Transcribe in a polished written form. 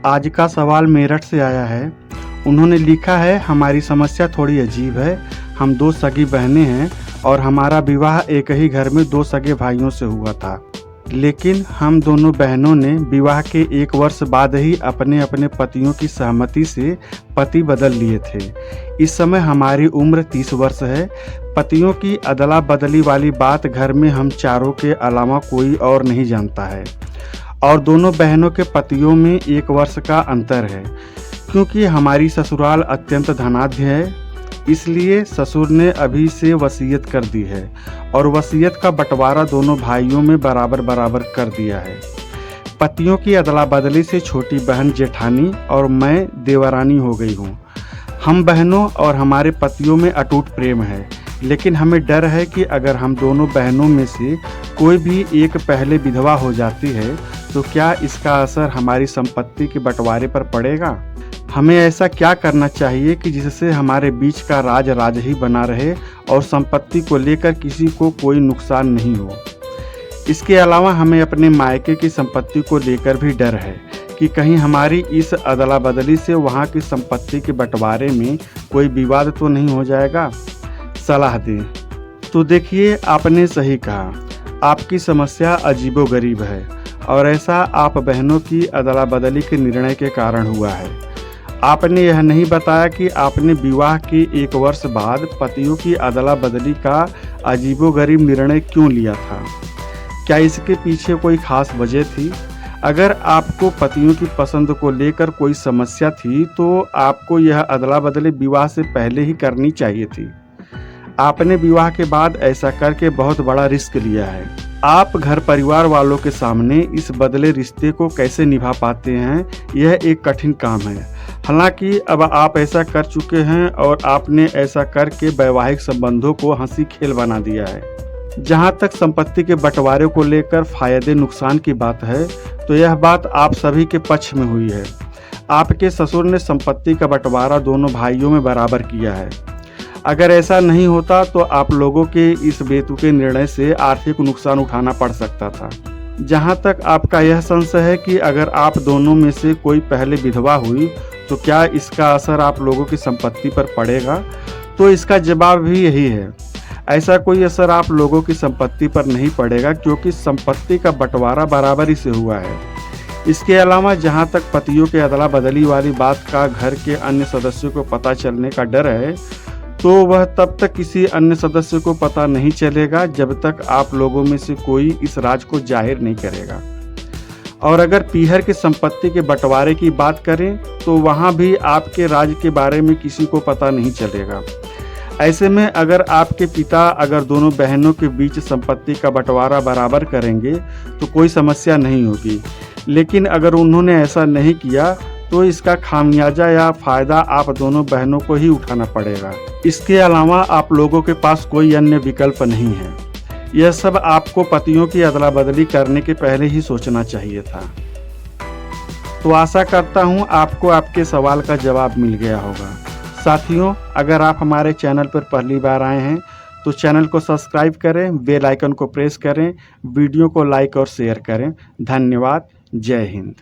आज का सवाल मेरठ से आया है। उन्होंने लिखा है, हमारी समस्या थोड़ी अजीब है। हम 2 सगी बहनें हैं और हमारा विवाह एक ही घर में 2 सगे भाइयों से हुआ था। लेकिन हम दोनों बहनों ने विवाह के 1 वर्ष बाद ही अपने अपने पतियों की सहमति से पति बदल लिए थे। इस समय हमारी उम्र 30 वर्ष है। पतियों की अदला बदली वाली बात घर में हम चारों के अलावा कोई और नहीं जानता है और दोनों बहनों के पतियों में 1 वर्ष का अंतर है। क्योंकि हमारी ससुराल अत्यंत धनाढ्य है, इसलिए ससुर ने अभी से वसीयत कर दी है और वसीयत का बंटवारा दोनों भाइयों में बराबर बराबर कर दिया है। पतियों की अदला बदली से छोटी बहन जेठानी और मैं देवरानी हो गई हूँ। हम बहनों और हमारे पतियों में अटूट प्रेम है, लेकिन हमें डर है कि अगर हम दोनों बहनों में से कोई भी एक पहले विधवा हो जाती है तो क्या इसका असर हमारी संपत्ति के बंटवारे पर पड़ेगा। हमें ऐसा क्या करना चाहिए कि जिससे हमारे बीच का राज ही बना रहे और संपत्ति को लेकर किसी को कोई नुकसान नहीं हो। इसके अलावा हमें अपने मायके की संपत्ति को लेकर भी डर है कि कहीं हमारी इस अदला बदली से वहाँ की संपत्ति के बंटवारे में कोई विवाद तो नहीं हो जाएगा। सलाह दें। तो देखिए, आपने सही कहा, आपकी समस्या अजीबोगरीब है और ऐसा आप बहनों की अदला बदली के निर्णय के कारण हुआ है। आपने यह नहीं बताया कि आपने विवाह के 1 वर्ष बाद पतियों की अदला बदली का अजीबोगरीब निर्णय क्यों लिया था। क्या इसके पीछे कोई खास वजह थी? अगर आपको पतियों की पसंद को लेकर कोई समस्या थी तो आपको यह अदला बदली विवाह से पहले ही करनी चाहिए थी। आपने विवाह के बाद ऐसा करके बहुत बड़ा रिस्क लिया है। आप घर परिवार वालों के सामने इस बदले रिश्ते को कैसे निभा पाते हैं, यह एक कठिन काम है। हालांकि अब आप ऐसा कर चुके हैं और आपने ऐसा करके वैवाहिक संबंधों को हंसी खेल बना दिया है। जहां तक संपत्ति के बंटवारे को लेकर फायदे नुकसान की बात है तो यह बात आप सभी के पक्ष में हुई है। आपके ससुर ने संपत्ति का बंटवारा दोनों भाइयों में बराबर किया है। अगर ऐसा नहीं होता तो आप लोगों के इस बेतुके निर्णय से आर्थिक नुकसान उठाना पड़ सकता था। जहां तक आपका यह संशय है कि अगर आप दोनों में से कोई पहले विधवा हुई तो क्या इसका असर आप लोगों की संपत्ति पर पड़ेगा, तो इसका जवाब भी यही है। ऐसा कोई असर आप लोगों की संपत्ति पर नहीं पड़ेगा क्योंकि संपत्ति का बंटवारा बराबरी से हुआ है। इसके अलावा जहां तक पतियों के अदला बदली वाली बात का घर के अन्य सदस्यों को पता चलने का डर है तो वह तब तक किसी अन्य सदस्य को पता नहीं चलेगा जब तक आप लोगों में से कोई इस राज को जाहिर नहीं करेगा। और अगर पीहर की संपत्ति के बंटवारे की बात करें तो वहां भी आपके राज के बारे में किसी को पता नहीं चलेगा। ऐसे में अगर आपके पिता अगर दोनों बहनों के बीच संपत्ति का बंटवारा बराबर करेंगे तो कोई समस्या नहीं होगी, लेकिन अगर उन्होंने ऐसा नहीं किया तो इसका खामियाजा या फायदा आप दोनों बहनों को ही उठाना पड़ेगा। इसके अलावा आप लोगों के पास कोई अन्य विकल्प नहीं है। यह सब आपको पतियों की अदला बदली करने के पहले ही सोचना चाहिए था। तो आशा करता हूँ आपको आपके सवाल का जवाब मिल गया होगा। साथियों, अगर आप हमारे चैनल पर पहली बार आए हैं तो चैनल को सब्सक्राइब करें, बेल आइकन को प्रेस करें, वीडियो को लाइक और शेयर करें। धन्यवाद। जय हिंद।